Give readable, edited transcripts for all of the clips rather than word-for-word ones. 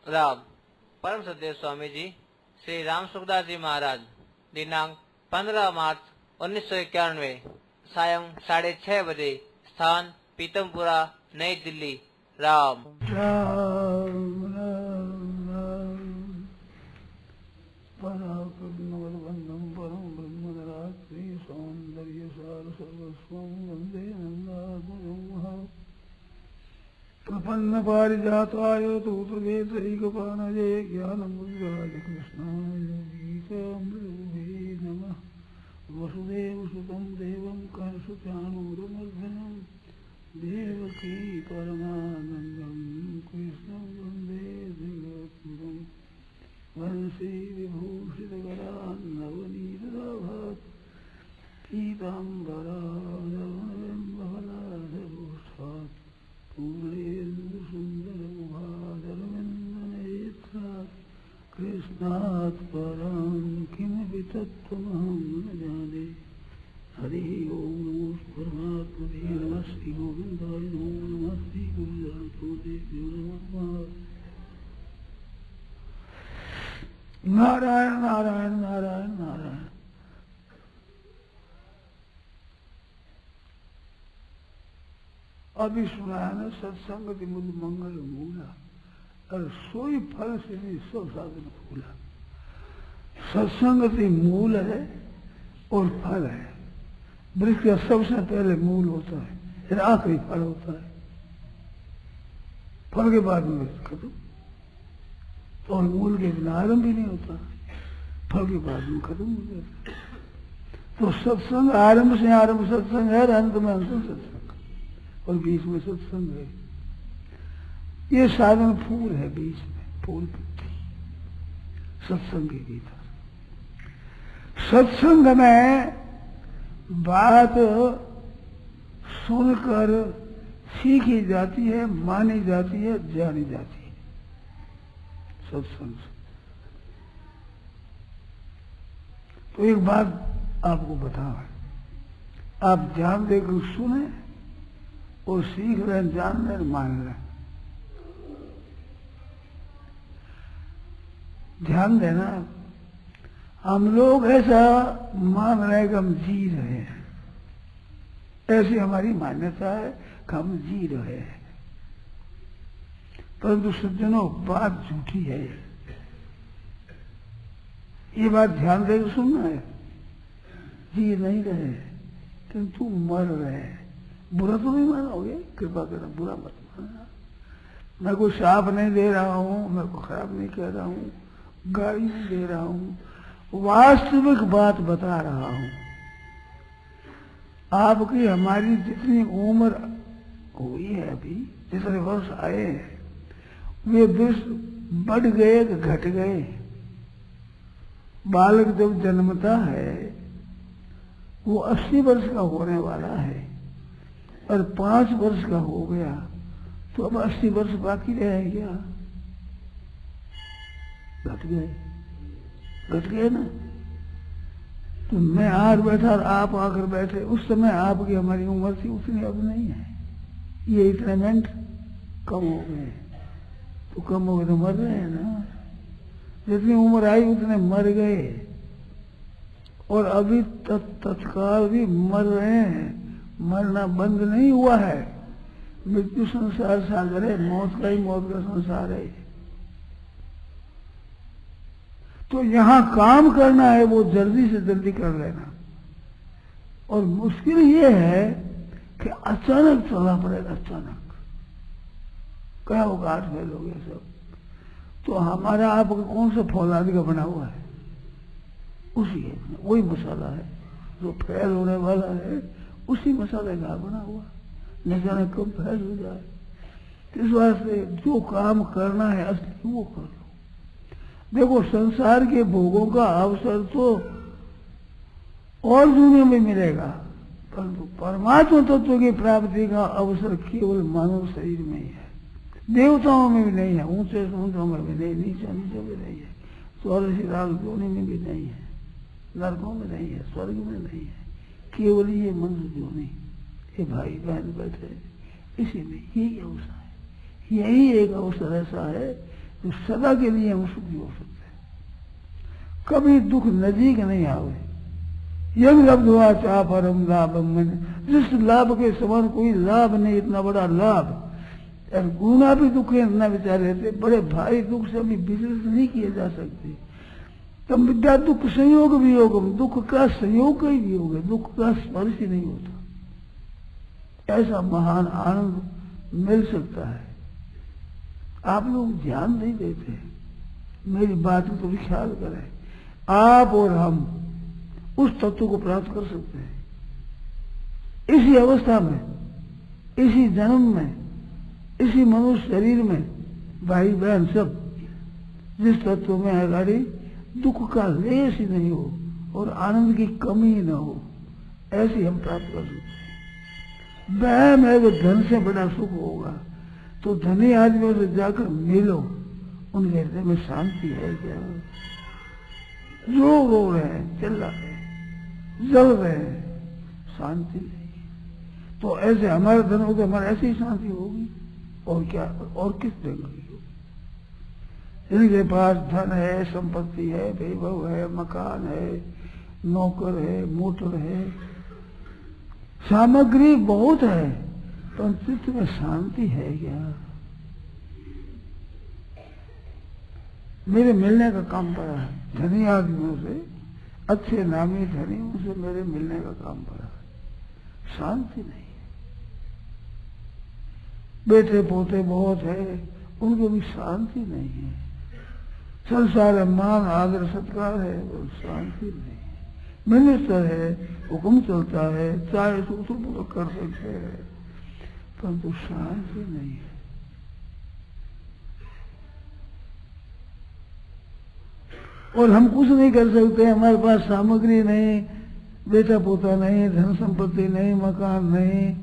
राम परम सत्य स्वामी जी श्री राम सुखदास जी महाराज दिनांक 15 मार्च 1991 सायं 6:30 बजे स्थान पीतमपुरा नई दिल्ली। राम राम राम राम पराक्रमवरवन्दं परं ब्रह्मरात्रि सौन्दर्यसार सर्वस्वं वन्दे नन्दात्मजं प्रपन्न पारिजाताय तोत्रवेत्रैकपाणये ज्ञानमुद्राय कृष्णाय गीतामृते नमः। वसुदेवसुतं देवं कंसचाणूरमर्दनं देवकी परमानन्दं कृष्णं वन्दे जगद्गुरुं वंशी विभूषितकरान् नवनीतदाभात् पीताम्बराधवलाधभूषात् पूर्णेन्दुसुन्दरमुखादरविन्दनेत्रात् कृष्णात् परं किमपि तत्त्वमहं न जाने। हरि ओम नमो परमात्मने नमः श्री गोविन्दाय नमो नमः श्री गुरुदेवो नमः। नारायण नारायण नारायण नारायण। अभी सुना है ना सत्संगति मुझ मंगल मूला और सोई फल से भी सब साधन फूला। सत्संगति मूल है और फल है। वृक्ष का सबसे पहले मूल होता है, फिर आखिरी फल होता है, फल के बाद में खत्म। तो मूल के बिना आरंभ भी नहीं होता, फल के बाद में खत्म हो जाता। तो सत्संग आरंभ से आरंभ सत्संग है, अंत में अंतिम सत्संग और बीच में सत्संग है। ये साधन फूल है, बीच में फूल पत्ती सत्संग के भीतर। सत्संग में बात सुनकर सीखी जाती है, मानी जाती है, जानी जाती है। सत्संग तो एक बात आपको बताओ, आप ध्यान देकर सुने और सीख रहे, जान रहे, मान रहे। ध्यान देना, हम लोग ऐसा मान रहे हैं कि हम जी रहे हैं, ऐसी हमारी मान्यता है कि हम जी रहे हैं। परंतु सज्जनों, बात झूठी है। ये बात ध्यान देकर सुनना है। जी नहीं रहे किंतु मर रहे हैं। बुरा तो नहीं मानोगे, कृपा करना बुरा मत मानना। मैं कोई शाप नहीं दे रहा हूं, मैं को खराब नहीं कह रहा हूं, गाली नहीं दे रहा हूं, वास्तविक बात बता रहा हूं। आपकी हमारी जितनी उम्र हुई है, अभी जितने वर्ष आए हैं, वे वर्ष बढ़ गए कि घट गए। बालक जब जन्मता है वो 80 वर्ष का होने वाला है और 5 वर्ष का हो गया, तो अब 80 वर्ष बाकी रहे क्या? घट गए, घट गए ना। तो मैं आज बैठा और आप आकर बैठे, उस समय आपकी हमारी उम्र थी, उतनी अब नहीं है। ये इतने मिनट कम हो गए, तो कम हो गए तो मर रहे हैं ना। जितनी उम्र आई उतने मर गए और अभी तत्काल भी मर रहे हैं। मरना बंद नहीं हुआ है। मृत्यु संसार सागर है, मौत का ही मौत का संसार है। तो यहां काम करना है, वो जल्दी से जल्दी कर लेना। और मुश्किल ये है कि अचानक चलना पड़ेगा, अचानक क्या होगा, 8 फेल हो गया सब। तो हमारा आपका कौन सा फौलाद का बना हुआ है? उसी है, वही मसाला है जो फेल होने वाला है, उसी मसाले का बना हुआ। न जाने कब फेल हो जाए। इस वास्ते जो काम करना है असली वो कर लो। देखो, संसार के भोगों का अवसर तो और दुनिया में मिलेगा, परंतु परमात्मा तत्व की प्राप्ति का अवसर केवल मानव शरीर में ही है। देवताओं में भी नहीं है, ऊंचे समुद्रों में भी नहीं, नीचे नीचे भी नहीं है, 14 राग जोनी में भी नहीं है, नरकों में नहीं है, स्वर्ग में नहीं है, केवल ये मनुष्य जोनी। ये भाई बहन बैठे इसी में यही अवसर है। यही एक अवसर ऐसा है तो सदा के लिए हम सुखी हो सकते हैं। कभी दुख नजीक नहीं आवे। यम लब्धवा चा परम लाभ, जिस लाभ के समान कोई लाभ नहीं, इतना बड़ा लाभ। और गुना भी दुख है ना बेचारे थे, बड़े भारी दुख से अभी बिजनेस नहीं किए जा सकते। तब विद्या दुख संयोग भी होगा, दुख का संयोग का ही भी होगा, दुख का स्पर्श ही नहीं होता। ऐसा महान आनंद मिल सकता है। आप लोग ध्यान नहीं देते, मेरी बात को भी ख्याल करें। आप और हम उस तत्व को प्राप्त कर सकते हैं इसी अवस्था में, इसी जन्म में, इसी मनुष्य शरीर में। भाई बहन सब, जिस तत्व में अगाड़ी दुख का लेस ही नहीं हो और आनंद की कमी ही न हो, ऐसी हम प्राप्त कर सकते हैं। वहम है कि धन से बड़ा सुख होगा, तो धनी आदमियों से जाकर मिलो, उनके हृदय में शांति है क्या? रो रहे हैं, चिल्ला रहे हैं, जल रहे हैं, शांति नहीं। तो ऐसे हमारा धन हो तो हमारे ऐसी ही शांति होगी, और क्या, और किस ढंग की होगी? जिनके पास धन है, संपत्ति है, वैभव है, मकान है, नौकर है, मोटर है, सामग्री बहुत है, तो चित्त में शांति है क्या? मेरे मिलने का काम पड़ा है धनी आदमियों से, अच्छे नामी धनियों से मेरे मिलने का काम पड़ा है, शांति नहीं है। बेटे पोते बहुत है, उनको भी शांति नहीं है। संसार में मान आदर सत्कार है, और शांति नहीं है। मिनिस्टर है, हुक्म चलता है, चाहे सूत्र पूरा कर सकते हैं, परंतु शांति नहीं है। और हम कुछ नहीं कर सकते, हमारे पास सामग्री नहीं, बेटा पोता नहीं, धन संपत्ति नहीं, मकान नहीं,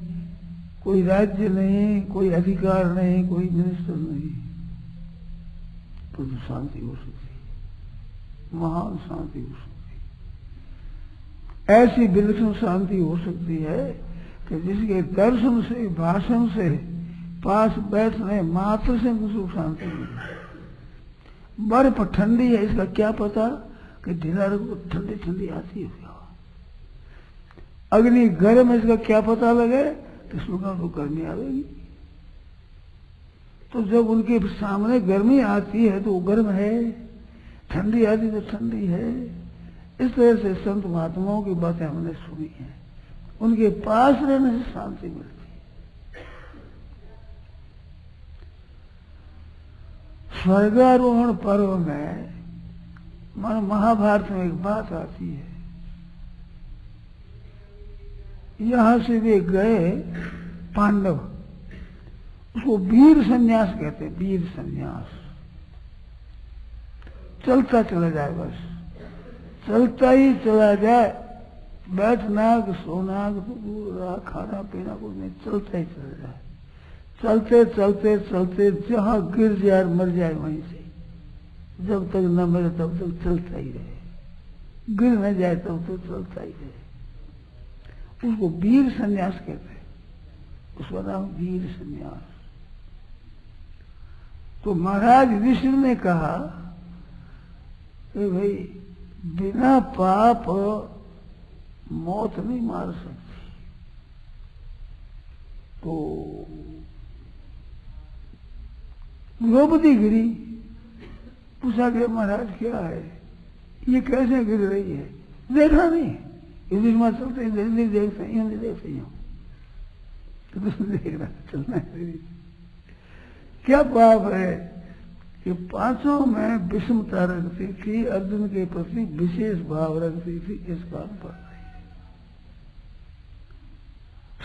कोई राज्य नहीं, कोई अधिकार नहीं, कोई मिनिस्टर नहीं, तो शांति हो सकती है, महान शांति हो सकती है। ऐसी विलक्षण शांति हो सकती है कि जिसके दर्शन से, भाषण से, पास बैठने मात्र से सुख शांति मिले। बर्फ ठंडी है, इसका क्या पता कि ढीला रखो ठंडी ठंडी आती है क्या? अग्नि गर्म है, इसका क्या पता लगे कि सुखा तो गर्मी आएगी। तो जब उनके सामने गर्मी आती है तो वो गर्म है, ठंडी आती तो ठंडी है। इस तरह से संत महात्माओं की बातें हमने सुनी है, उनके पास रहने से शांति मिलती है। स्वर्गारोहण पर्व में महाभारत में एक बात आती है। यहां से वे गए पांडव, उसको वीर संन्यास कहते हैं, वीर संन्यास। चलता चला जाए, बस चलता ही चला जाए, बैठना सोना खाना पीना कुछ नहीं, चलता ही चला जाए। चलते चलते चलते जहां गिर जाए मर जाए वहीं से, जब तक न मरे तब तक चलता ही रहे, गिर न जाए तब तक चलता ही रहे। उसको वीर संन्यास कहते हैं, उसका नाम वीर संन्यास। तो महाराज विष्णु ने कहा कि भाई बिना पाप मौत नहीं मार सकती। तो द्रौपदी गिरी, पूछा कि महाराज क्या है, ये कैसे गिर रही है? देखा नहीं, युधिष्ठिर चलते नहीं देख सही नहीं देख सही हूं, तो देख रहा चलना है। क्या पाप है कि पांचों में विषमता रखती थी, अर्जुन के प्रति विशेष भाव रखती थी, इस काम पर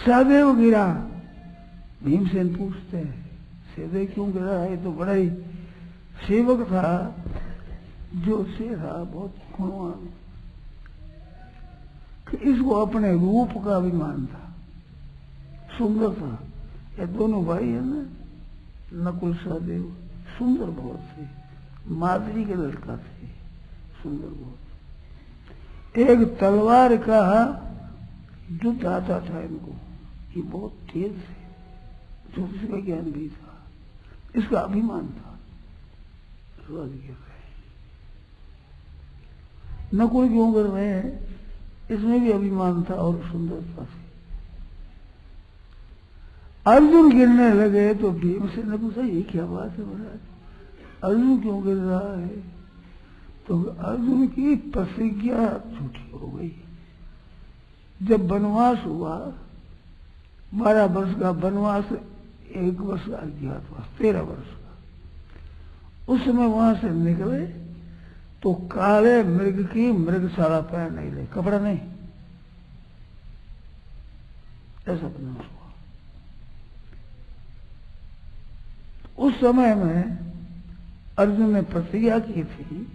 सहदेव गिरा। भीमसेन पूछते हैं सहदेव क्यों गिरा है? तो बड़ा ही सेवक था, जो से था बहुत गुणवान, कि इसको अपने रूप का अभिमान था, सुंदर था। ये दोनों भाई है ना, नकुल सहदेव, सुंदर बहुत थे, मादरी के लड़का थे, सुंदर बहुत। एक तलवार का युद्ध आता था इनको, ये बहुत तेज थे, ज्योतिष का ज्ञान भी था, इसका अभिमान था। आशीर्वाद गिर रहे हैं। नकुल क्यों कर रहे हैं? इसमें भी अभिमान था और सुंदरता थी। अर्जुन गिरने लगे तो भीमसेन ने पूछा ये क्या बात है महाराज, अर्जुन क्यों गिर रहा है? तो अर्जुन की प्रतिज्ञा झूठी हो गई। जब वनवास हुआ, 12 वर्ष का वनवास, 1 वर्ष का अज्ञातवास, 13 वर्ष का, उस समय वहां से निकले तो काले मृग की मृगशाला पहन नहीं ले, कपड़ा नहीं, ऐसा वनवास हुआ। उस समय में अर्जुन ने प्रतिज्ञा की थी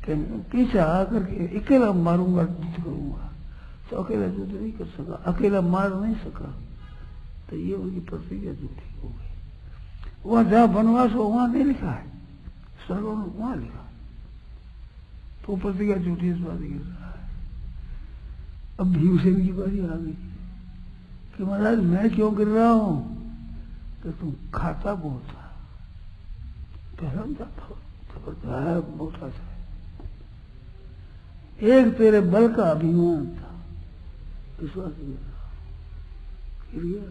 कि पीछे आकर के अकेला मारूंगा, युद्ध करूंगा। तो अकेला युद्ध नहीं कर सका, अकेला मार नहीं सका, तो ये उनकी प्रतिज्ञा झूठी हो गई। वहां जहां वनवास हो वहां नहीं लिखा है, सर्वों ने वहां लिखा, तो प्रतिज्ञा झूठी इस बात गिर रहा है। अब भीमसेन की बारी आ गई कि महाराज मैं क्यों गिर रहा हूं? कि तुम खाता बहुत था, पहला जबरदस्त मोटा था, एक तेरे बल का अभिमान था, विश्वास गिर गया।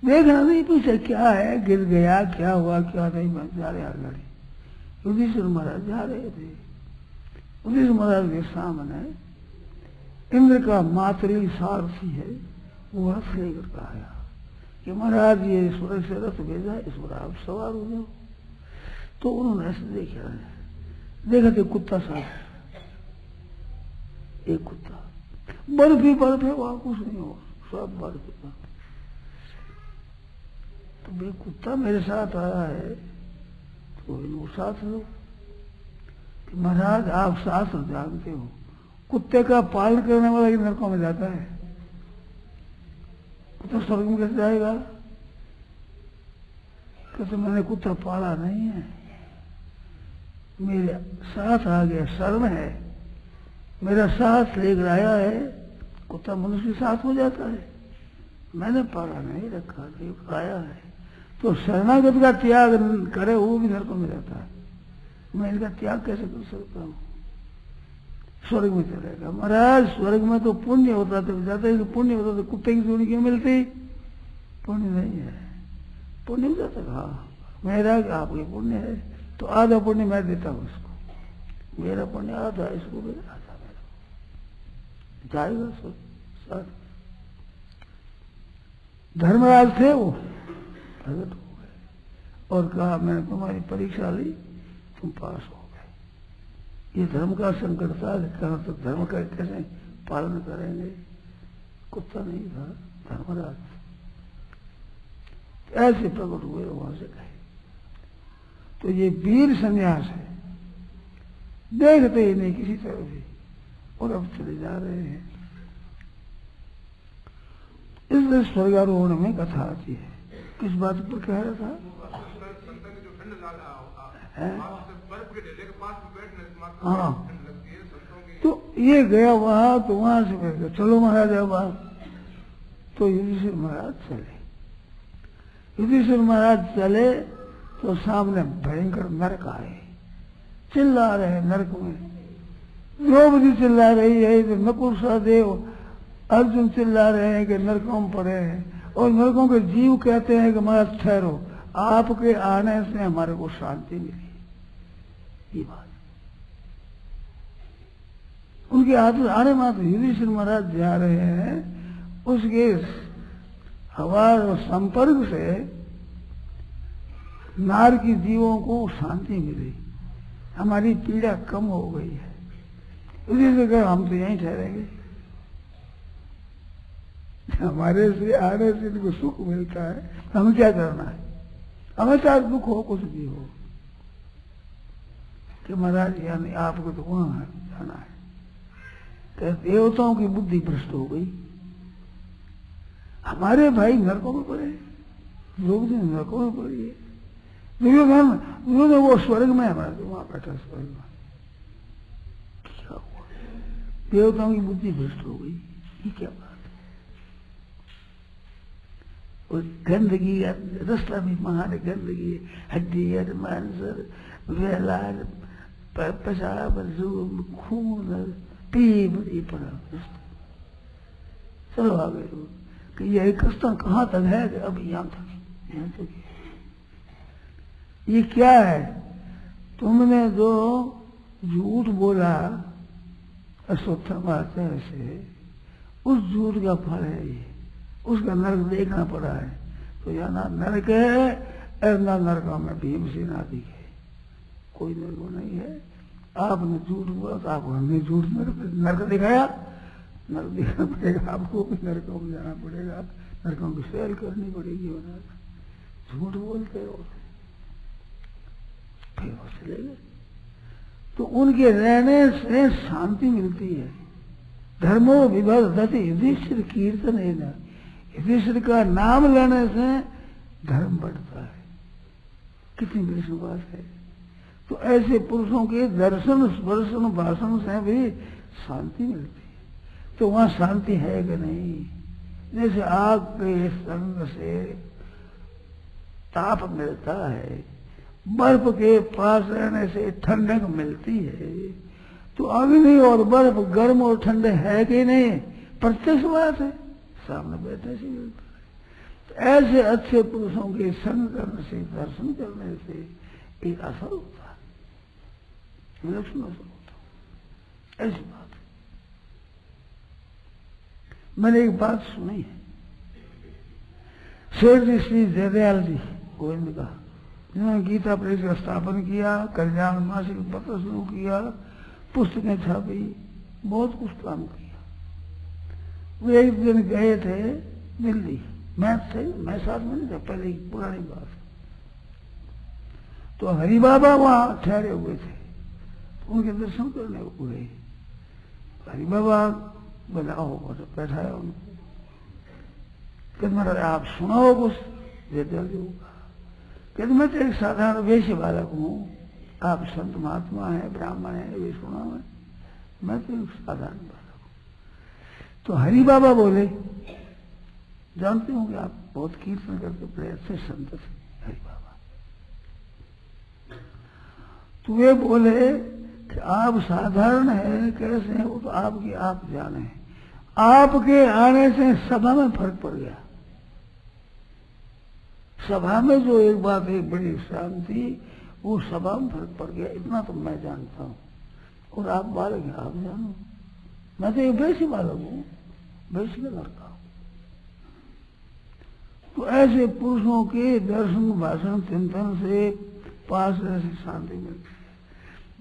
देखना नहीं पीछे क्या है, गिर गया, क्या हुआ क्या नहीं, मैं जा रहे आगे। युधिष्ठिर महाराज जा रहे थे, युधिष्ठिर महाराज के सामने इंद्र का मातृ सारथी है, वो रथ लेकर आया कि महाराज ये स्वर्ग से रथ भेजा, इस पर आप सवार हो जाओ। तो उन्होंने ऐसे देखा तो कुत्ता साथ, एक कुत्ता, बर्फ ही बर्फ है, वहां कुछ नहीं हो, सब बर्फ है। तो भाई कुत्ता मेरे साथ आया है तो इनको साथ लो। कि महाराज आप शास्त्र जानते हो, कुत्ते का पालन करने वाला ही नरकों में जाता है, तो स्वर्ग में कैसे जाएगा? कहते मैंने कुत्ता पाला नहीं है, मेरे साथ आ गया, शरण है, मेरा साथ लेकर आया है। कुत्ता मनुष्य के साथ हो जाता है, मैंने पाला नहीं रखा, लेकर आया है। तो शरणागत का त्याग करे वो भी नरक में जाता है, मैं इनका त्याग कैसे कर सकता हूँ? स्वर्ग में चलेगा। महाराज स्वर्ग में तो पुण्य होता तो जाता है, पुण्य होता तो कुत्ते की जोड़ी क्यों मिलती? पुण्य नहीं है, पुण्य हो जाता। हाँ मेरा आपके पुण्य है तो आधा पुण्य मैं देता हूँ इसको, मेरा पुण्य आधा, इसको मेरा आधा, मेरा जाएगा सब। धर्मराज थे वो, प्रकट हो गए और कहा मैंने तुम्हारी परीक्षा ली, तुम पास हो गए। ये धर्म का संकट था, कहा तो धर्म का कैसे पालन करेंगे? कुत्ता नहीं था, धर्मराज ऐसे प्रकट हुए, वहां से गए। तो ये वीर संन्यास है, देखते ही नहीं किसी तरह भी, और अब चले जा रहे हैं। इसलिए स्वर्गारोहण में कथा आती है। किस बात पर कह रहा था? हाँ, तो ये गया वहां, तो वहां से गया चलो महाराज अब आप। तो युधिष्ठिर महाराज चले, युधिष्ठिर महाराज चले तो सामने भयंकर नरक आए, चिल्ला रहे नरक में, द्रौपदी चिल्ला रही है, तो नकुल सहदेव अर्जुन चिल्ला रहे हैं कि नरकों में पड़े हैं, और नरकों के जीव कहते हैं कि महाराज ठहरो, आपके आने से हमारे को शांति मिली। ये बात उनके हाथ आने मात्र युधिष्ठिर महाराज जा रहे हैं, उसके हवा और संपर्क से नार की जीवों को शांति मिली, हमारी पीड़ा कम हो गई है। इसी से कहा हम तो यहीं ठहरेंगे, हमारे से आने से इनको सुख मिलता है, हमें क्या करना है? हमें चाहे दुख हो, कुछ भी हो, कि महाराज यानी आपको तो वहां जाना है। तो देवताओं की बुद्धि भ्रष्ट हो गई, हमारे भाई नरकों में पड़े, लोग नरकों में पड़ी है, दुर्योधन वो स्वर्ग में, हमारा तो वहां बैठा स्वर्ग में। क्या हुआ? देवताओं की बुद्धि भ्रष्ट हो गई, ये क्या बात? और गंदगी, रास्ता भी महान गंदगी, हड्डी मांस वेला पेशाब खून पी बड़ी पड़ा। चलो आगे कि ये कृष्ण कहाँ तक है, कि अब यहाँ तक। ये क्या है, तुमने जो झूठ बोला अश्वत्थामा से, उस झूठ का फल है ये, उसका नरक देखना पड़ा है। तो यहाँ ना नरक है और ना नरकों में भीमसेन आदि है, कोई नरक नहीं है। आपने झूठ बोला तो आपको हमने झूठ नरक दिखाया, नरक दिखाना पड़ेगा, आपको भी नरकों में जाना पड़ेगा, नरकों की सैर करनी पड़ेगी। झूठ बोलते हो फिर वो चले गए। तो उनके रहने से शांति मिलती है। धर्मो विवर्धति युधिष्ठिर कीर्तन है ना, युधिष्ठिर का नाम लेने से धर्म बढ़ता है। कितनी बड़ी बात है। तो ऐसे पुरुषों के दर्शन स्पर्शन भाषण से भी शांति मिलती है। तो वहां शांति है कि नहीं? जैसे आग के संग से ताप मिलता है, बर्फ के पास रहने से ठंडक मिलती है, तो अग्नि और बर्फ गर्म और ठंडे है कि नहीं? प्रत्यक्ष बात है, सामने बैठने से मिलता है। तो ऐसे अच्छे पुरुषों के संग करने से, दर्शन करने से एक असर होता है, विलक्षण असर होता है। ऐसी बात है। मैंने एक बात सुनी है, शेर श्री जयदयाल जी गोविंद का, जिन्होंने गीता प्रेस का स्थापन किया, कल्याण मासिक पत्र शुरू किया, पुस्तकें छापी, बहुत कुछ काम किया। वे एक दिन गए थे दिल्ली, मैं साथ में नहीं था, पहले की पुरानी बात। तो हरि बाबा वहां ठहरे हुए थे, तो उनके दर्शन करने हुए। हरि बाबा बनाओ तो बैठाया उनको, कहते महाराज आप सुनाओ कुछ। जयदयाल जी होगा, कहते मैं तो एक साधारण वैश्य बालक हूँ, आप संत महात्मा है, ब्राह्मण है, वे सुना मैं तो एक साधारण बालक हूँ। तो हरि बाबा बोले, जानते हो कि आप बहुत कीर्तन करके बड़े अच्छे संत थे हरि बाबा। तो वे बोले कि आप साधारण है, कैसे हैं वो तो आपकी आप जाने। आपके आने से सभा में फर्क पड़ गया। सभा में जो एक बात एक बड़ी शांति, वो सभा में फर्क पड़ गया, इतना तो मैं जानता हूँ। और आप बालक हैं, आप जानो, मैं तो एक वैश्य बालक हूँ, वैश्य का लड़का हूँ। तो ऐसे पुरुषों के दर्शन भाषण चिंतन से पास ऐसी शांति मिलती है।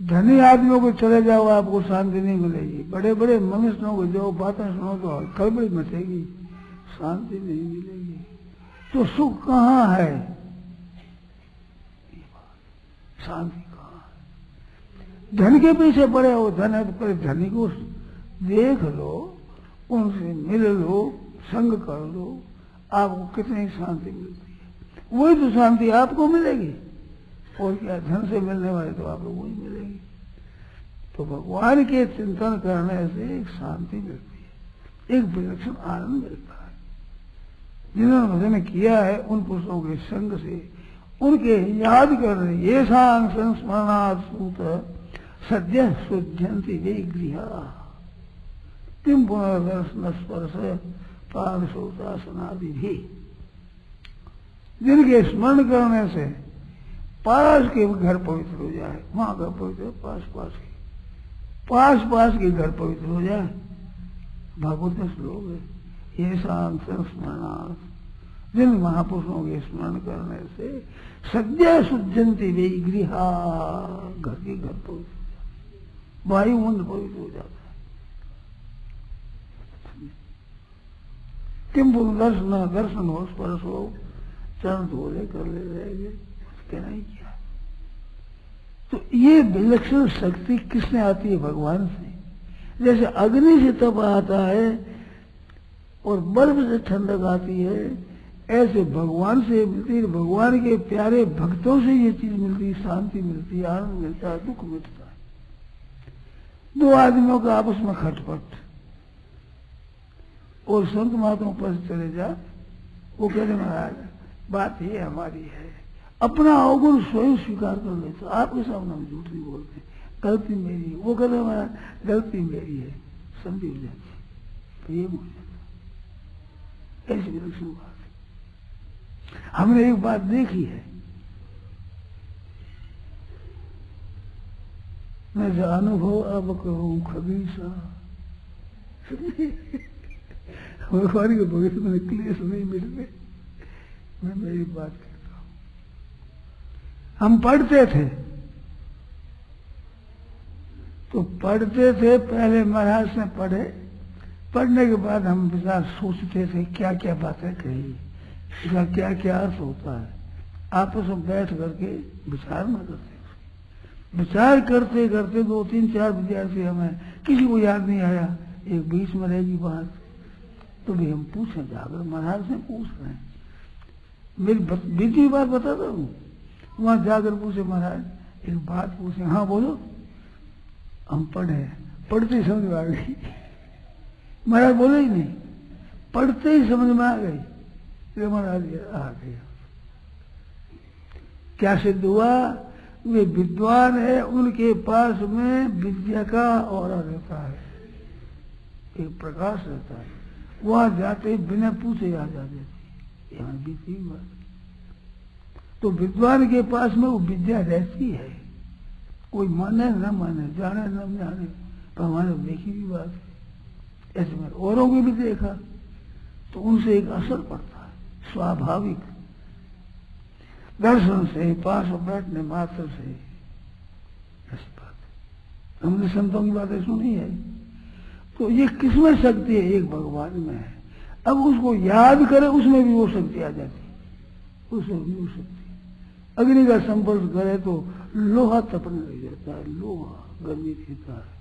धनी आदमियों को चले जाओ, आपको शांति नहीं मिलेगी। बड़े बड़े मनुष्यों को जो बातें सुनो तो खलबली मचेगी, शांति नहीं मिलेगी। तो सुख कहाँ है, शांति कहाँ है? धन के पीछे पड़े हो, धन है तो पहले धनी को देख लो, उनसे मिल लो, संग कर लो, आपको कितनी शांति मिलती है। वही तो शांति आपको मिलेगी, और क्या धन से मिलने वाले तो आपको वही मिलेगी। तो भगवान के चिंतन करने से एक शांति मिलती है, एक विलक्षण आनंद मिलता है। जिन्होंने भजन किया है उन पुरुषों के संग से, उनके याद कर रहे, ये सांग संस्मरणात् सूत सद्य शुद्धंति वे गृहा किम पुनर्दर्शन स्पर्श पार्श्वतासनादि भी। जिनके स्मरण करने से पास के घर पवित्र हो जाए, वहां घर पवित्र, पास के घर पवित्र हो जाए। भागवत में श्लोक है, ये सांग संस्मरणात्, जिन महापुरुषों के स्मरण करने से सद्य शुद्धंति वे गृहा, घर के घर पवित्र हो जाए, वायुमंडल पवित्र हो जाता है। किम दर्शन हो, स्पर्श हो, चरण धोले कर ले रहेंगे, कहना ही क्या। तो ये विलक्षण शक्ति किसने आती है? भगवान से। जैसे अग्नि से तप आता है और बर्फ से ठंडक आती है, ऐसे भगवान से मिलती है। भगवान के प्यारे भक्तों से ये चीज मिलती है, शांति मिलती है, आनंद मिलता है, दुख मिटता है। दो आदमियों का आपस में खटपट, और संत महात्मा पर चले जा, वो कहते महाराज बात ये हमारी है, अपना अवगुण स्वयं स्वीकार कर लेते, आपके सामने हम झूठ नहीं बोलते, गलती मेरी है, वो कहते हमारा गलती मेरी है, संधि हो जाती है, प्रेम हो जाता, ऐसी विलक्षण बात है। हमने एक बात देखी है, मैं जो अनुभव अब कहूँ खबीसा भगवान के भविष्य में क्लेश नहीं मिलते। मैं मेरी बात कहता हूँ, हम पढ़ते थे तो पढ़ते थे, पहले महाराज से पढ़े, पढ़ने के बाद हम विचार सोचते थे क्या क्या बातें कही, इसका क्या क्या अर्थ होता है, आपस में बैठ करके विचार न करते। विचार करते करते 2, 3, 4 विद्यार्थी हमें, किसी को याद नहीं आया, एक बीच में रहेगी बात, तो भी हम पूछे जाकर, महाराज से पूछ रहे हैं, मेरी बीती बात बताता हूँ, वहां जाकर पूछे महाराज एक बात पूछे, हाँ बोलो, हम पढ़ते ही समझ में आ गई। महाराज बोले ही नहीं, पढ़ते ही समझ में आ गई। महाराज आ गया, क्या सिद्ध हुआ, वे विद्वान है, उनके पास में विद्या का औरा रहता है, एक प्रकाश रहता है, वहां जाते बिना पूछे आ जाते, यहाँ बीती बात। तो विद्वान के पास में वो विद्या रहती है, कोई माने न माने, जाने न जाने, पर हमारे देखी भी बात है। ऐसे में औरों को भी देखा तो उनसे एक असर पड़ता है, स्वाभाविक दर्शन से, पास में बैठने मात्र से, ऐसी बात है। हमने संतों की बातें सुनी है, तो ये किसमें शक्ति है, एक भगवान में है। अब उसको याद करे, उसमें भी वो शक्ति आ जाती है, उसमें भी वो शक्ति। अग्नि का संपर्क करे तो लोहा तपने लग जाता है, लोहा गर्मी देता है।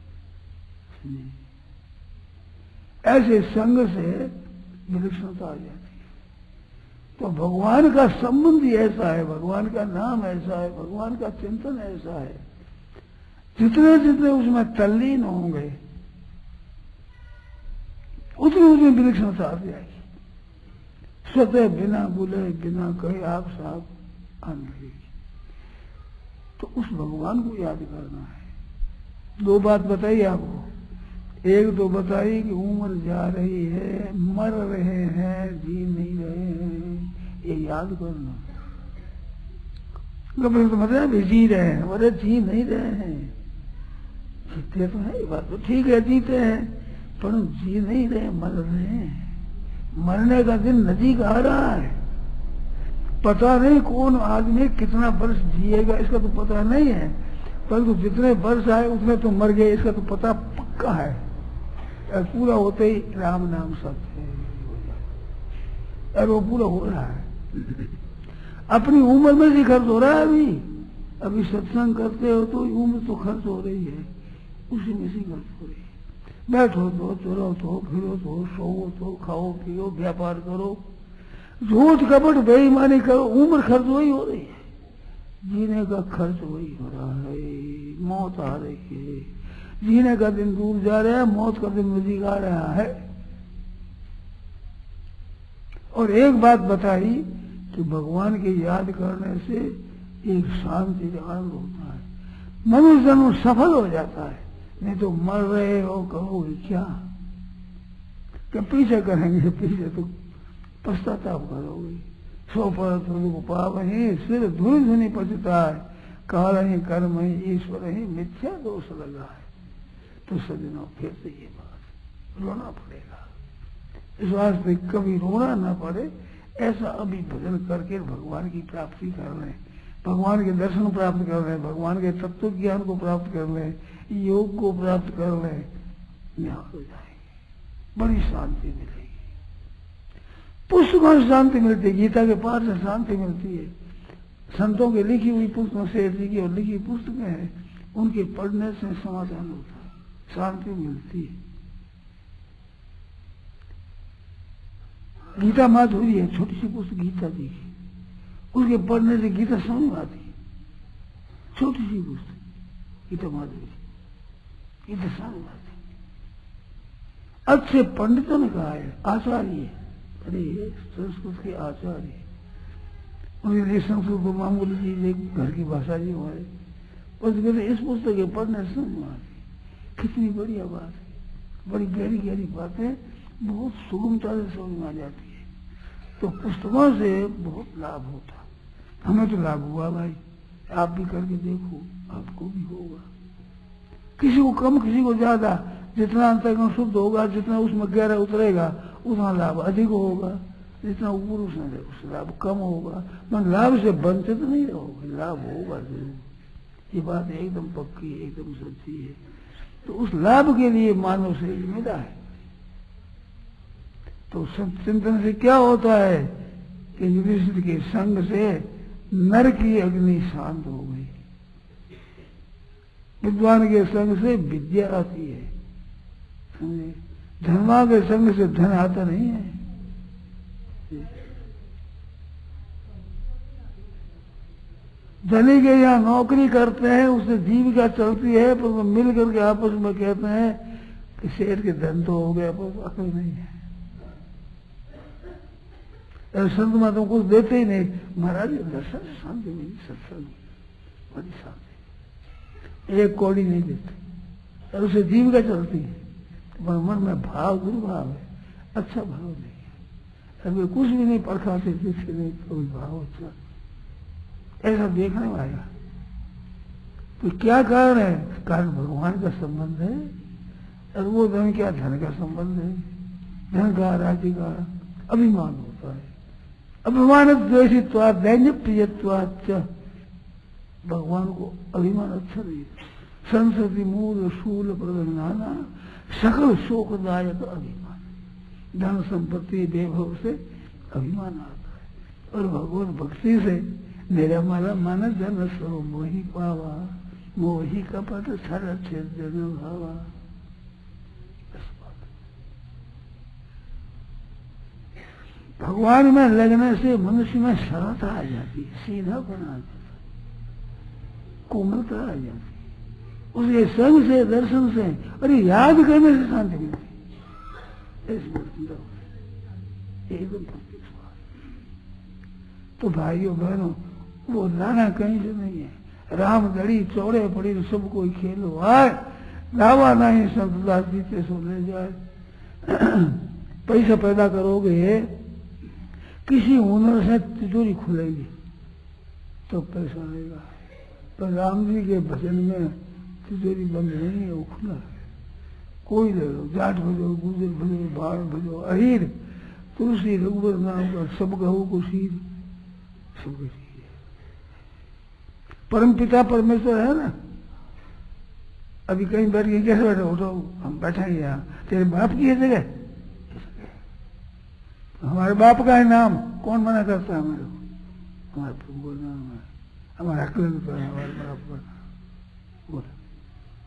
ऐसे संग से विलक्षणता आ जाती है। तो भगवान का संबंध ही ऐसा है, भगवान का नाम ऐसा है, भगवान का चिंतन ऐसा है, जितने जितने उसमें तल्लीन होंगे उतनी उतनी विलक्षणता आ जाएगी। स्वतः बिना बोले बिना कहे आप साहब आने लगेगी। तो उस भगवान को याद करना है। 2 बात बताई आपको, एक तो बताई कि उम्र जा रही है, मर रहे हैं, जी नहीं रहे हैं, ये याद करना। कभी तो मतलब भी जी रहे हैं, अरे जी नहीं रहे हैं, जीते तो है, ये बात तो ठीक है, जीते हैं, पर जी नहीं रहे, मर रहे हैं। मरने का दिन नजीक आ रहा है, पता नहीं कौन आदमी कितना वर्ष जिएगा, इसका तो पता नहीं है, परंतु जितने वर्ष आए उतने तो मर गए, इसका तो पता पक्का है। पूरा होते ही राम नाम सत्य है, और वो पूरा हो रहा है। अपनी उम्र में से खर्च हो रहा है। अभी सत्संग करते हो तो उम्र तो खर्च हो रही है, उसी में से खर्च हो रही है। बैठो तो, चलो तो, फिरो तो, सोओ तो, खाओ पियो, व्यापार करो, झूठ कपट बेईमानी करो, उम्र खर्च वही हो रही है, जीने का खर्च वही हो रहा है। मौत आ रही है, जीने का दिन दूर जा रहा है, मौत का दिन नजीक आ रहा है। और एक बात बताई कि भगवान के याद करने से एक शांति का आनंद होता है, मनुष्य जन्म सफल हो जाता है। नहीं तो मर रहे हो, कहोगे क्या पीछे करेंगे, पीछे तो पश्चाताप करोगे। सो पर तो पाप ही सिर धुनी धुनी पचता है, काल ही कर्म ही ईश्वर ही मिथ्या दोष लगा है। तो सजनों फिर से ये बात रोना पड़ेगा, इस वास्ते कभी रोना ना पड़े, ऐसा अभी भजन करके भगवान की प्राप्ति कर लें, भगवान के दर्शन प्राप्त कर लें, भगवान के तत्व ज्ञान को प्राप्त कर लें, योग को प्राप्त कर लें, यहाँ हो जाएंगे, बड़ी शांति मिलेगी। पुस्तकों से शांति मिलती है, गीता के पाठ से शांति मिलती है, संतों की लिखी हुई पुस्तकों से जी और लिखी पुस्तकें हैं, उनके पढ़ने से समाधान होता है, शांति मिलती है। गीता माधुरी है, छोटी सी पुस्तक गीता जी की, उसके पढ़ने से गीता समझ में आती है। छोटी सी पुस्तक गीता माधुरी, गीता समझ में आती है। अच्छे पंडितों ने कहा है, आचार्य, अरे संस्कृत के आचार्य, उनके लिए संस्कृत तो मामूली चीज एक घर की भाषा जी हमारे, बस कहते इस पुस्तक के पढ़ने से समझ आ गई कितनी बढ़िया बात है, बड़ी गहरी गहरी बातें बहुत सुगमता से समझ में आ जाती है। तो पुस्तकों से बहुत लाभ होता, हमें तो लाभ हुआ भाई, आप भी करके देखो आपको भी होगा। किसी को कम किसी को ज्यादा, जितना अंतर्गम शुद्ध होगा, जितना उसमें गहरा उतरेगा उतना लाभ अधिक होगा, जितना ऊपर उसमें लाभ कम होगा। मैं लाभ से वंचित नहीं रहोगे, लाभ होगा जरूर, ये बात एकदम पक्की है, एकदम सच्ची है। तो उस लाभ के लिए मानव शरीर मिला है। तो चिंतन से क्या होता है कि युधिष्ठिर के संग से नर की अग्नि शांत हो गई, विद्वान के संग से विद्या आती है, समझे, धनवान के संग से धन आता नहीं है। धनी के यहाँ नौकरी करते हैं, उससे जीविका चलती है, पर वो मिल करके आपस में कहते हैं कि शेर के धन तो हो गया पर अकल नहीं है। संत महात्मा कुछ देते ही नहीं, महाराज दर्शन से शांति मिली, सत्संग बड़ी शांति, एक कौड़ी नहीं देते और उसे जीविका चलती है। तो मन में भाव दुर्भाव है, अच्छा भाव नहीं है, अभी कुछ भी नहीं परखाते, जिससे नहीं कोई भाव अच्छा, ऐसा देखने में आएगा। तो क्या कारण है? कारण भगवान का संबंध है, और वो धन क्या, धन का संबंध है, धन का राज्य का अभिमान होता है। अभिमान द्वेषित्वा दैन्य प्रियत्वाच, भगवान को अभिमान अच्छा नहीं। संसति मूल शूल प्रदनाना सकल शोकदायक अभिमान, धन संपत्ति वैभव से अभिमान आता है। और भगवान भक्ति से मेरा माला मन जन सो मोहि पावा, मोहि कपट छल छेद जन भावा। भगवान में लगने से मनुष्य में सरलता आ जाती है, सीधा बना जाता है, कोमलता आ जाती है, उसके संग से दर्शन से, अरे याद करने से शांति मिलती है, एकदम। तो भाइयों बहनों, वो लाना कहीं से नहीं है। राम दड़ी चौड़े पड़ी तो सब कोई खेलो आए, लावा नहीं संतदास जीते सो ले जाए। पैसा पैदा करोगे, किसी हुनर से तिजोरी खुलेगी तो पैसा आएगा, पर राम जी के भजन में तिजोरी बंद नहीं है, वो खुला है। कोई ले लो, जाट भजो, गुजर भजो, बाढ़ भजो, अहीर तुलसी रघुवर नाम का सब कहो को शीर, सब कुछ परम पिता परमेश्वर है ना। अभी कहीं बैठ के कैसे बैठे, उठो हम बैठेंगे यहाँ, तेरे बाप की है जगह, हमारे बाप का है नाम, कौन मना करता है हमारे को, हमारे प्रभु नाम है, हमारा अकल तो है, हमारे बाप का बोला,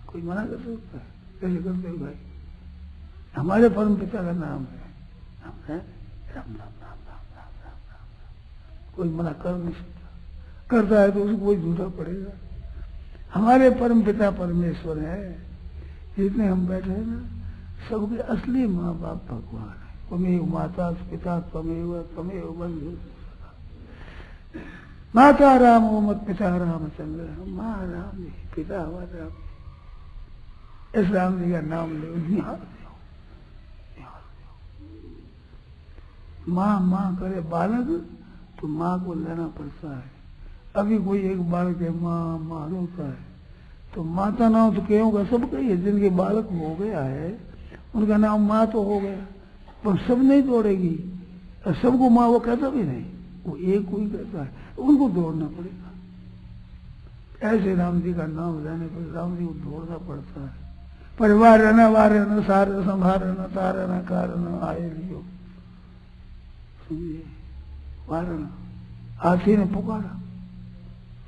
कोई मना कर सकता है? कैसे करते हो भाई? हमारे परम पिता का नाम है, हम है राम राम राम राम राम राम राम, कोई मना कर नहीं सकता, करता है तो उसको कोई झूठा पड़ेगा। हमारे परम पिता परमेश्वर है, जितने हम बैठे हैं ना, सबके असली माँ बाप भगवान है। त्वमेव माता पिता त्वमेव त्वमेव बंधु, माता राम मत पिता रामचंद्र, माँ राम पिता हमारा राम। इस राम जी का नाम ले, माँ माँ करे बालक तो माँ को लेना पड़ता है। अभी कोई एक बालक है माँ माँ रोता है तो माता नाम तो क्यों का सब कही है, जिनके बालक हो गया है उनका नाम माँ तो हो गया, पर सब नहीं दौड़ेगी, और सबको माँ वो कहता भी नहीं, वो एक कोई कहता है, उनको दौड़ना पड़ेगा। ऐसे राम जी का नाम लेने पर राम जी को दौड़ना पड़ता है। परिवार रहना वार रहना सार संभार रहना तार रहना कार रहना आए लियो, समझिए, वारना हाथी ने पुकारा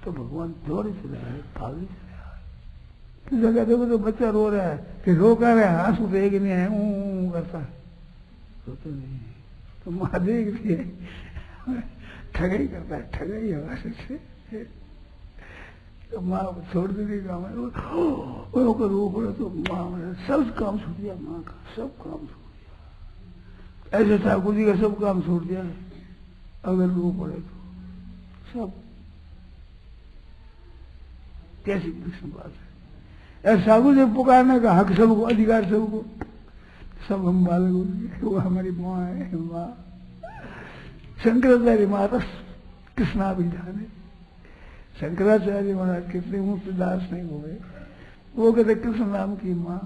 तो भगवान दौड़े चले आए, भागे चले आए। जगह देखो तो बच्चा रो रहा है कि रो कर रहा है, आंसू देख नहीं है, करता है, रोते नहीं है, तो माँ देख रही है, ठगाई करता है, ठगाई हमारे से, तो माँ छोड़ देने का होकर रो पड़े तो माँ सब काम छूट दिया, माँ का सब काम छूट दिया। ऐसे ठाकुर जी का सब काम छूट दिया अगर रो पड़े तो, सब कैसी कृष्ण बात है। ऐसा साधु से पुकारने का हक सबको, अधिकार सबको, सब हम बालक होंगे, वो हमारी माँ है, माँ शंकराचार्य महाराज कृष्णाभिधान है। शंकराचार्य महाराज कितने मुक्त दास नहीं हुए, वो कहते कृष्ण नाम की माँ,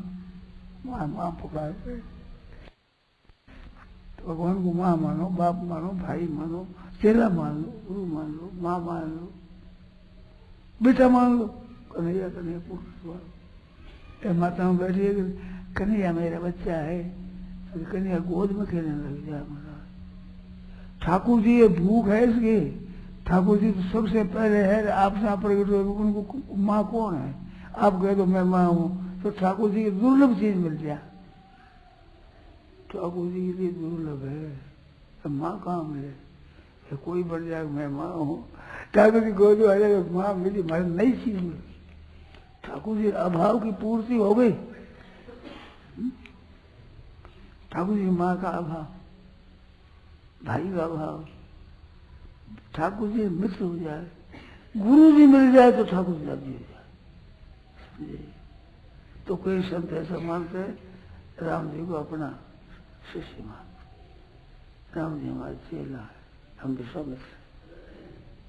माँ माँ पुकारते। तो भगवान को माँ मानो, बाप मानो, भाई मानो, चेला मान लो, गुरु मान लो, माँ मान लो, बेटा मान लो। कन्हैया कन्हैया पूर्ण माता में बैठी है, कन्हैया मेरा बच्चा है, तो कन्हैया गोद में खेलने लग जाए। महाराज ठाकुर जी ये भूख है इसकी, ठाकुर जी तो सबसे पहले है, आप से प्रकट हो, उनको माँ कौन है? आप कह दो मैं माँ हूँ, तो ठाकुर जी की दुर्लभ चीज मिल जाए। ठाकुर जी के लिए दुर्लभ है, तो माँ कहाँ मिले? कोई बन जाए मैं माँ हूँ, ठाकुर जी गोद में आ जाएगा, माँ मिली, हमारी नई चीज मिली। ठाकुर जी अभाव की पूर्ति हो गई। ठाकुर जी माँ का अभाव, भाई का अभाव, ठाकुर जी मित्र हो जाए, गुरु जी मिल जाए तो ठाकुर जी लग जाए। तो कोई संत ऐसा मानते हैं राम जी को अपना शिष्य मानते, राम जी हमारे चेला है, हम विश्वामित्र,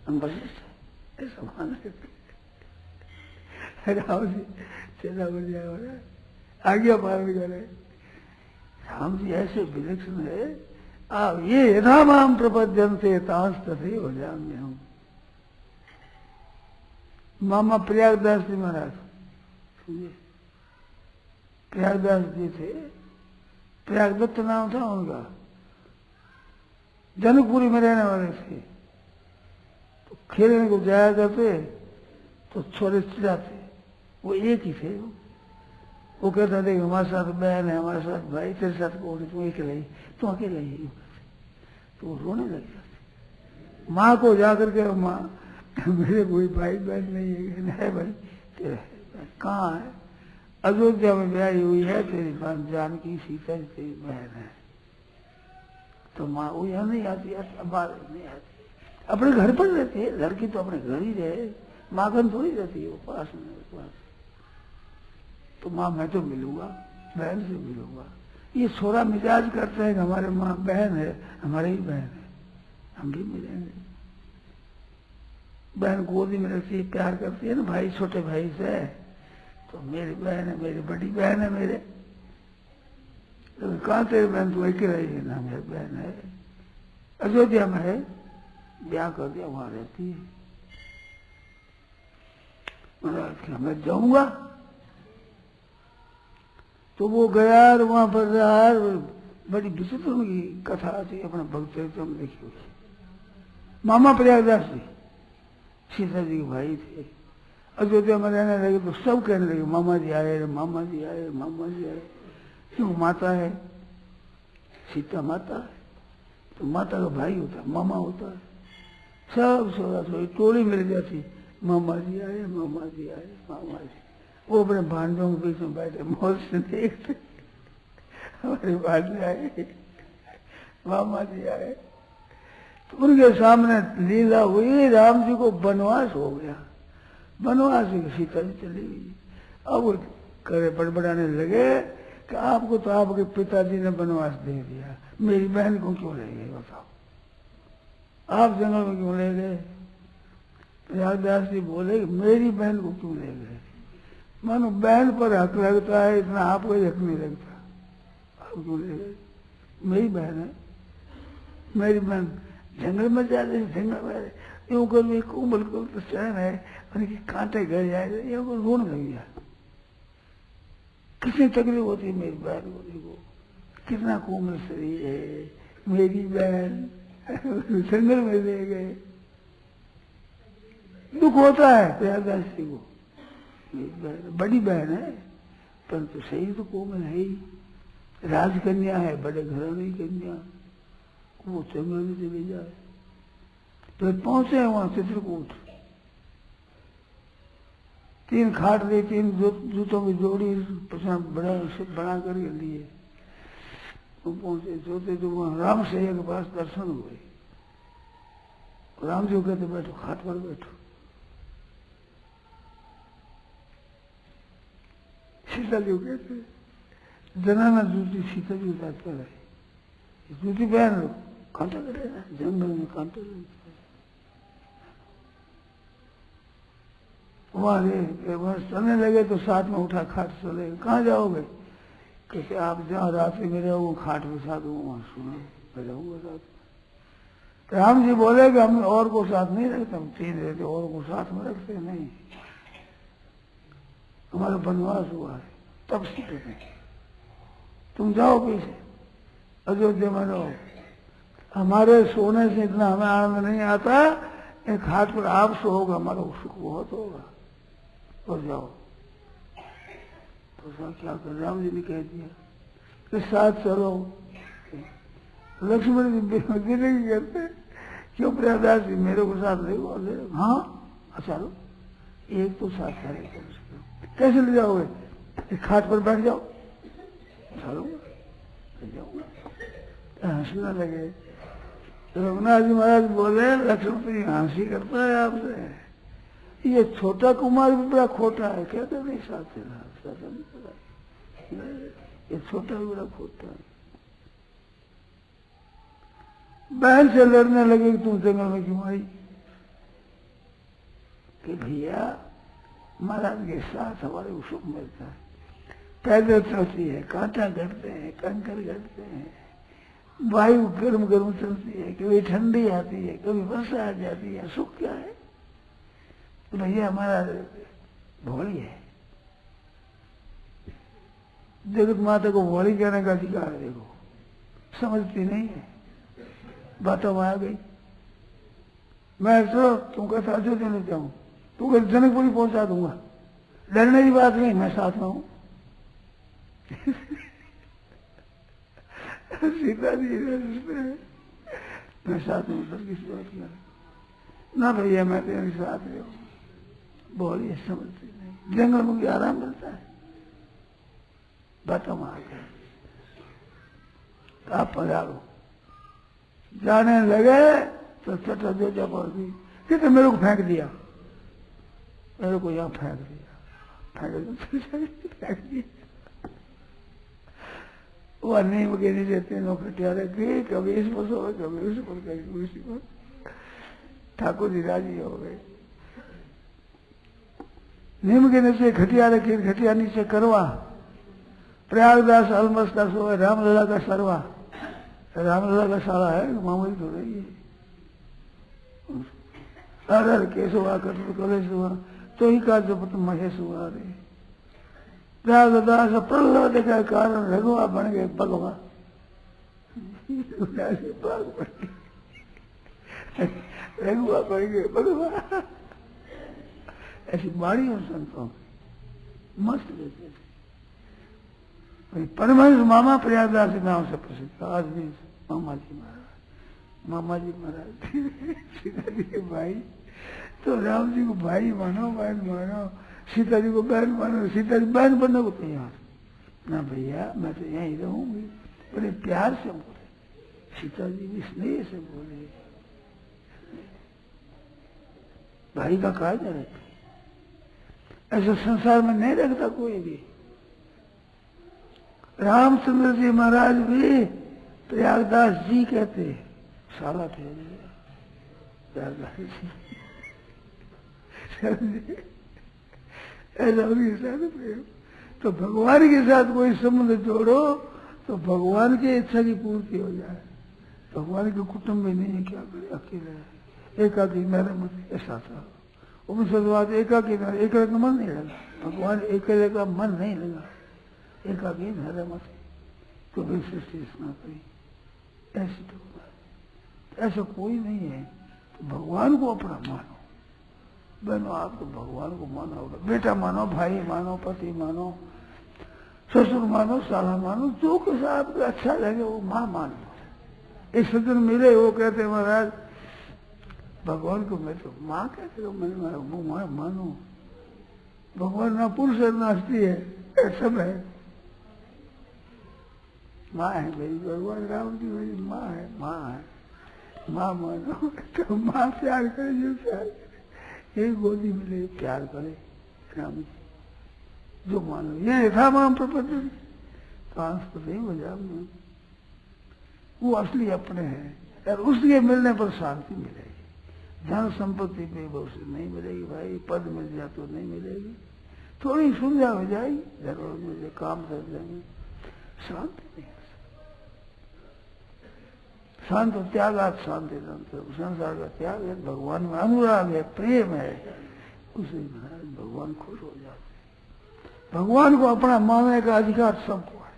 हम वशिष्ठ, ऐसा मान लेते। राम जी चेला बन जाए, आज्ञा पालन करे। राम जी ऐसे विलक्षण है, आप ये यथा माम प्रपद्यन्ते तांस तथे हो जाएंगे हम। मामा प्रयागदास जी महाराज, प्रयागदास जी थे, प्रयागदत्त नाम था उनका, जनकपुरी में रहने वाले थे। तो खेलने को जाया करते तो छोटे चिल्लाते, वो एक ही थे। वो कहता थे हमारे साथ बहन है, हमारे साथ भाई, तेरे साथ कौन है? तुम अकेले ही, तुम अकेले ही। तो वो रोने लग जाते। माँ को जाकर के, माँ मेरे कोई भाई बहन नहीं है भाई, तेरा कहाँ है? अयोध्या में ब्याही हुई है तेरी बहन जानकी, सीता जी तेरी बहन है। तो माँ वो यहाँ नहीं आती, बाहर नहीं आती, अपने घर पर रहती है। लड़की तो अपने घर ही रहे, माखन थोड़ी रहती है वो पास में पास। तो माँ मैं तो मिलूंगा, बहन से मिलूंगा। ये छोरा मिजाज करता है कि हमारे माँ बहन है, हमारी ही बहन है, हम भी मिलेंगे। बहन गोदी में रखती है, प्यार करती है ना भाई, छोटे भाई से। तो मेरी बहन है, मेरी बड़ी बहन है मेरे। तो कहाँ तेरी बहन? तू एक रही है ना, मेरी बहन है, अयोध्या में है, ब्याह कर दिया, वहां रहती है। मैं जाऊंगा। तो वो गया और वहां पर रहा। बड़ी विचित्र उनकी कथा थी, अपने भक्त चरित्र में लिखी हुई। मामा प्रयागदास जी सीता जी के भाई थे। अयोध्या में रहने लगे तो सब कहने लगे मामा जी आए, मामा जी आए, मामा जी आए। क्यों? माता है, सीता माता है, तो माता का भाई होता है, मामा होता है। सब सोरा सोई टोली मिल जाती, मामा जी आए, मामा जी आए, मामा जी। वो अपने भांजों के बीच में बैठे मौज से देखते, हमारे भांजे आए, मामा जी आए। तो उनके सामने लीला हुई, राम जी को वनवास हो गया। वनवास सीता जी चली गई। अब वो करे बड़बड़ाने लगे कि आपको तो आपके पिताजी ने वनवास दे दिया, मेरी बहन को क्यों ले गए? बताओ, आप जंगल में क्यों ले गए? प्रयागदास जी बोले मेरी बहन को क्यों ले गए? मानो बहन पर हक लगता है, इतना आपको हक नहीं लगता, आप क्यों ले गए? मेरी बहन है, मेरी बहन जंगल में जा रही, जंगल में यूं कर भी कोमल को तो चैन है, उनके कांटे गड़ जाए, यूं को रोने लग गया। कितनी तकलीफ होती है मेरी बहन को, देखो कितना कोमल शरीर है, मेरी बहन जंगल में ले गए। दुख होता है प्रयागदास जी को, मेरी बहन बड़ी बहन है, परंतु शरीर तो कोमल है ही, राजकन्या है, बड़े घराने की कन्या, वो जंगल में चले जाए। तो पहुंचे वहां चित्रकूट, 3 खाट दी, 3 जूतों की जोड़ी बना करके लिए। तो पहुंचे, सोते तो वहां राम सैया के पास दर्शन हुए। राम जी को कहते बैठो, खाट पर बैठो। सीता जी को कहते जनाना जूती सीता जी उतार कर है, जूती पहन लो, कांटा करेगा, जंगल में कांटे लगते। वहां चलने लगे तो साथ में उठा खाट चले। कहाँ जाओगे? कहते आप जहाँ रात्रि में रहो खाट में साथ वहां सुना मैं रहूंगा साथ। राम जी बोले कि हम और को साथ नहीं रखते, हम 3 रहते और को साथ में रखते नहीं, हमारा वनवास हुआ है। तब सीते नहीं, तुम जाओ पीछे अयोध्या में रहो, हमारे सोने से इतना हमें आनंद नहीं आता, एक हाथ पर आप सोओगे हमारा सुख बहुत होगा, और जाओ। तो क्या कर राम जी ने कह दिया कि साथ चलो। लक्ष्मण जी बेमती नहीं करते, क्यों प्रयागराज जी मेरे को साथ ले बोले? हाँ चलो, एक तो साथ चले। कैसे ले जाओगे? एक खाट पर बैठ जाओ, चलो हंसने लगे। रघुनाथ जी महाराज बोले लक्ष्मण जी हंसी करता है आपसे, ये छोटा कुमार भी बड़ा खोटा है। कहते नहीं साथ नहीं पड़ा, ये छोटा भी बड़ा खोटा है। बहन से लड़ने लगे कि तुम जंगल में क्यों आई? कि भैया महाराज के साथ हमारे को सुख मिलता है, पैदल चलती है, कांटा गढ़ते हैं, कंकर गढ़ते हैं, वायु गर्म गर्म चलती है, कभी ठंडी आती है, कभी वर्षा आ जाती है, सुख क्या है? तो भैया हमारा भोली है, जगत माता को भोली कहने का अधिकार है। देखो समझती नहीं है, बातों में आ गई। मैं तो तुम कहता अयोध्या ले जाऊं, तू कह जनकपुरी पहुंचा दूंगा, डरने की बात नहीं, मैं साथ में हूं। सीता जी मैं साथ में उतर किसी बात किया ना भैया, मैं तेरे साथ रहो। बोलिए समझती नहीं, जंगल में भी आराम मिलता है। बातों में आ गए, आप पधारो। जाने लगे तो चटा जोजा पड़ गई, कितने मेरे को फेंक दिया, मेरे को यहाँ फेंक दिया। वो नीम के नीचे तीनों खटिया रखी, कभी इस पर सो, कभी उस पर, कभी उसी पर। ठाकुर जी राजी हो गए। नीम के नीचे खटिया रखी, खटिया नीचे करवा, प्रयागदास अलमस का सोए, रामलला का सरवा। रामलला का सारा है, मामूली तो रही है। अरे केशवा कटु कलेश हुआ, तो ही का जपत महेश हुआ रे। प्रयागदास प्रहलाद का कारण रघुआ बन गए भगवा। रघुआ बन गए भगवा। ऐसी बाणी और संतों मस्त रहते थे। परमहंस मामा प्रयागदास के नाम से प्रसिद्ध, आज भी मामा जी महाराज सीता जी के भाई। तो राम जी को भाई मानो, बहन मानो, सीता जी को बहन मानो। सीता जी बहन बनने को तैयार ना, भैया मैं तो यहीं रहूंगी। बड़े प्यार से बोले, सीता जी भी स्नेह से बोले, भाई का कायदा रहता, ऐसा संसार में नहीं रखता कोई भी। रामचंद्र जी महाराज भी प्रयागदास जी कहते, साला थे प्रयागदास जी। ऐसा उनके साथ प्रेम। तो भगवान के साथ कोई संबंध जोड़ो तो भगवान की इच्छा की पूर्ति हो जाए। भगवान के कुटुंब में नहीं है, क्या करे, अकेले है, एकाकी मेरे मत ऐसा था। उपनिषदवाद एकाकी का मन नहीं लगा, भगवान अकेले का मन नहीं लगा, एकाकी मेरे मत तो भी सृष्टि करी। ऐसी तो ऐसा कोई नहीं है। तो भगवान को अपना मानो। बहनों आप तो भगवान को मानो, बेटा मानो, भाई मानो, पति मानो, ससुर मानो, साला मानो, जो कुछ आपको अच्छा लगे वो माँ मानो। एक सज्जन मिले, वो कहते महाराज भगवान को मैं तो माँ कहते हो, मैंने वो माँ मानो। भगवान ना पुरुष है ना स्त्री है, सब है, माँ है मेरी। भगवान राम जी मेरी माँ है, माँ है। माँ मानो तो माँ प्यार करे, जो प्यार करे, एक गोदी में ले प्यार करे राम जी, जो मानो ये था माम प्रपंच कांस तो नहीं बजा में, वो असली अपने हैं। और उसके मिलने पर शांति मिलेगी। धन संपत्ति पे बहुत नहीं मिलेगी भाई, पद मिल जाए तो नहीं मिलेगी, थोड़ी सुविधा हो जाएगी, जरूर मुझे काम कर देंगे, शांति नहीं। शांत त्याग आप शांति संसार का त्याग है, भगवान में अनुराग है, प्रेम है, उसे भगवान खुश हो जाते। भगवान को अपना मानने का अधिकार सबको है।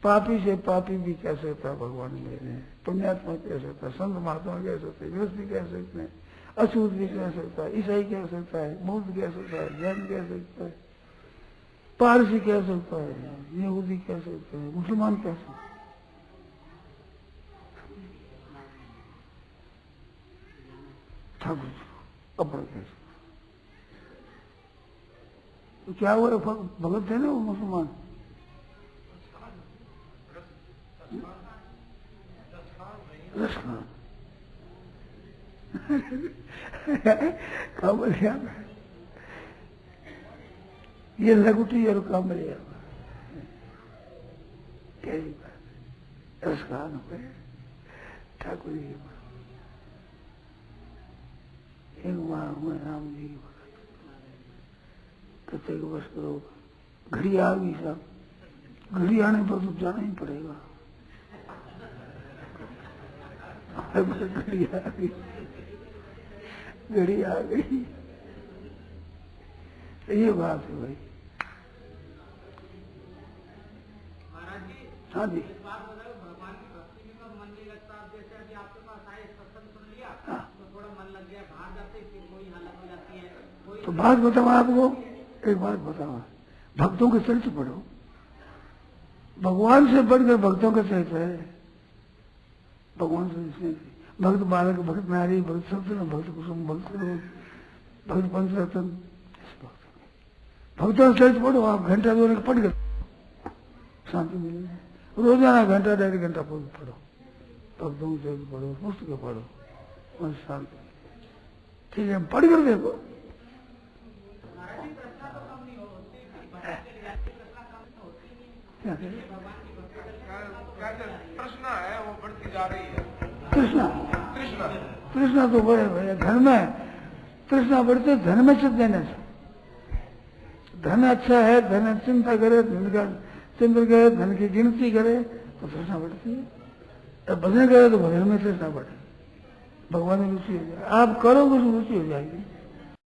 पापी से पापी भी कह सकता है भगवान मेरे हैं, पुण्यात्मा कह सकता है, संत महात्मा कह सकते हैं, व्यक्ति कह सकते हैं, अछूत भी कह सकता है, ईसाई कह सकता है, बौद्ध कह सकता है, जैन कह सकता है, पारसी कह सकता है, यहूदी कह सकते हैं, मुसलमान कह सकते हैं। ठाकुर अपना कैसे तो क्या हुआ, भगत थे ना वो मुसलमान, कामरिया ये लगुटी और कामरिया कैसी बात, रसखान हो गए ठाकुर जी। एक बार हुए राम जी की भगत, कहते कि बस करो, घड़ी आ गई साहब, घड़ी आने पर तो जाना ही पड़ेगा। घड़ी आ गई, घड़ी आ गई, ये बात है भाई। हाँ जी, भगवान की भक्ति में तो मन नहीं लगता, जैसे अभी आपके पास आए सत्संग सुन लिया तो थोड़ा मन लग गया, बाहर जाते फिर कोई हालत हो जाती है। तो बात बताओ आपको, एक बात बताओ, भक्तों के चरित्र पढ़ो, भगवान से बढ़कर भक्तों का चरित्र है। भगवान से भक्त बालक, भक्त नारी, भक्त सत्संग, भक्त कुसुम, भक्त भक्त पंचरत्न, भक्तों का चरित्र पढ़ो आप, घंटा दो पढ़ कर शांति मिलेगी। रोजाना घंटा 1.5 घंटा पढ़ो, भक्तों के चरित्र पढ़ो, पुस्तकें पढ़ो, और शांति। ठीक है, पढ़ कर देखो। कृष्णा है वो बढ़ती जा रही है। कृष्णा कृष्णा कृष्णा तो बड़े भैया धन में, कृष्णा बढ़ते धन में चित देने से। धन अच्छा है, धन चिंता करे, धन का चिंतन करे, धन की गिनती करे तो कृष्णा बढ़ती है। भजन करे तो भजन में कृष्णा बढ़े, भगवान में रुचि हो जाए। आप करोगे तो रुचि हो जाएगी।